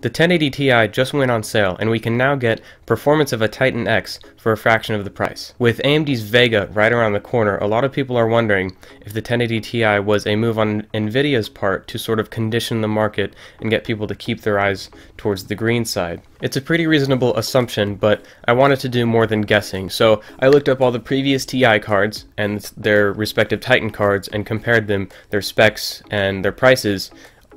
The 1080 Ti just went on sale, and we can now get performance of a Titan X for a fraction of the price. With AMD's Vega right around the corner, a lot of people are wondering if the 1080 Ti was a move on Nvidia's part to sort of condition the market and get people to keep their eyes towards the green side. It's a pretty reasonable assumption, but I wanted to do more than guessing, so I looked up all the previous Ti cards and their respective Titan cards and compared them, their specs and their prices,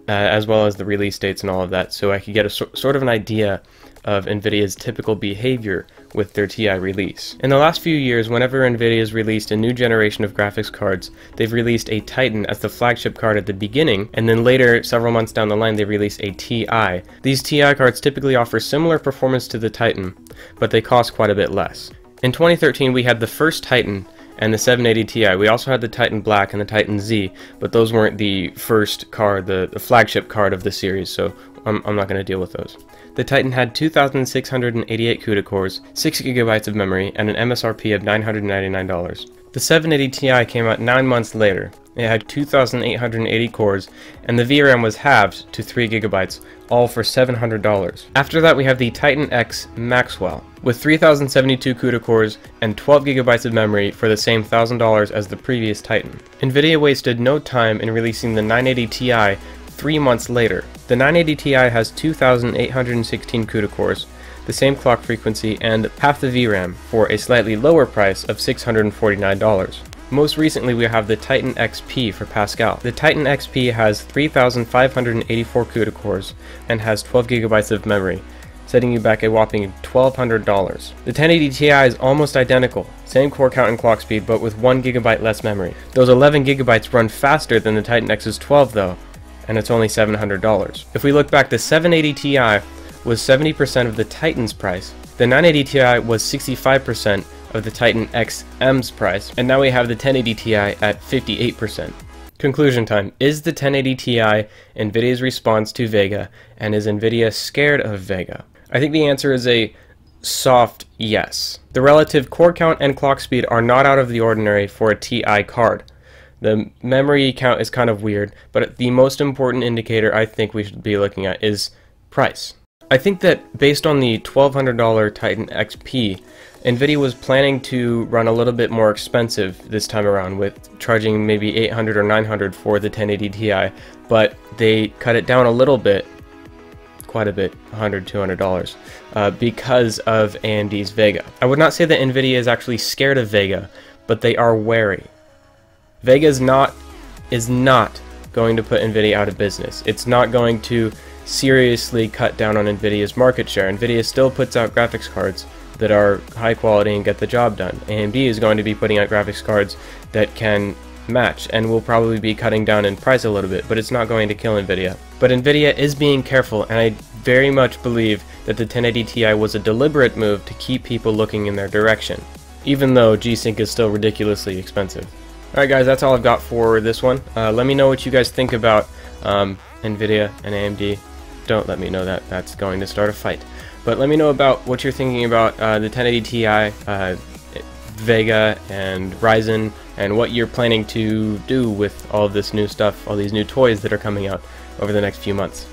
as well as the release dates and all of that, so I could get a sort of an idea of Nvidia's typical behavior with their Ti release. In the last few years, whenever Nvidia has released a new generation of graphics cards, they've released a Titan as the flagship card at the beginning, and then later, several months down the line, they release a Ti. These Ti cards typically offer similar performance to the Titan, but they cost quite a bit less. In 2013, we had the first Titan and the 780 Ti. We also had the Titan Black and the Titan Z, but those weren't the first card, the flagship card of the series, so I'm not going to deal with those. The Titan had 2,688 CUDA cores, 6 GB of memory, and an MSRP of $999. The 780 Ti came out 9 months later. It had 2,880 cores, and the VRAM was halved to 3 GB, all for $700. After that, we have the Titan X Maxwell, with 3,072 CUDA cores and 12 GB of memory for the same $1,000 as the previous Titan. Nvidia wasted no time in releasing the 980 Ti 3 months later. The 980 Ti has 2,816 CUDA cores, the same clock frequency, and half the VRAM for a slightly lower price of $649. Most recently, we have the Titan XP for Pascal. The Titan XP has 3,584 CUDA cores and has 12 GB of memory, setting you back a whopping $1,200. The 1080 Ti is almost identical, same core count and clock speed, but with 1 GB less memory. Those 11 GB run faster than the Titan X's 12 though, and it's only $700. If we look back, the 780 Ti was 70% of the Titan's price. The 980 Ti was 65% of the Titan XM's price, and now we have the 1080 Ti at 58%. Conclusion time. Is the 1080 Ti Nvidia's response to Vega, and is Nvidia scared of Vega? I think the answer is a soft yes. The relative core count and clock speed are not out of the ordinary for a Ti card. The memory count is kind of weird, but the most important indicator I think we should be looking at is price. I think that based on the $1,200 Titan XP, Nvidia was planning to run a little bit more expensive this time around, with charging maybe $800 or $900 for the 1080 Ti, but they cut it down a little bit, quite a bit, $100, $200, because of AMD's Vega. I would not say that Nvidia is actually scared of Vega, but they are wary. Vega is not going to put Nvidia out of business. It's not going to seriously cut down on Nvidia's market share. Nvidia still puts out graphics cards that are high quality and get the job done. AMD is going to be putting out graphics cards that can match and will probably be cutting down in price a little bit, but it's not going to kill Nvidia. But Nvidia is being careful, and I very much believe that the 1080 Ti was a deliberate move to keep people looking in their direction, even though G-Sync is still ridiculously expensive. Alright guys, that's all I've got for this one. Let me know what you guys think about Nvidia and AMD. Don't let me know that, that's going to start a fight. But let me know about what you're thinking about the 1080 Ti, Vega, and Ryzen, and what you're planning to do with all of this new stuff, all these new toys that are coming out over the next few months.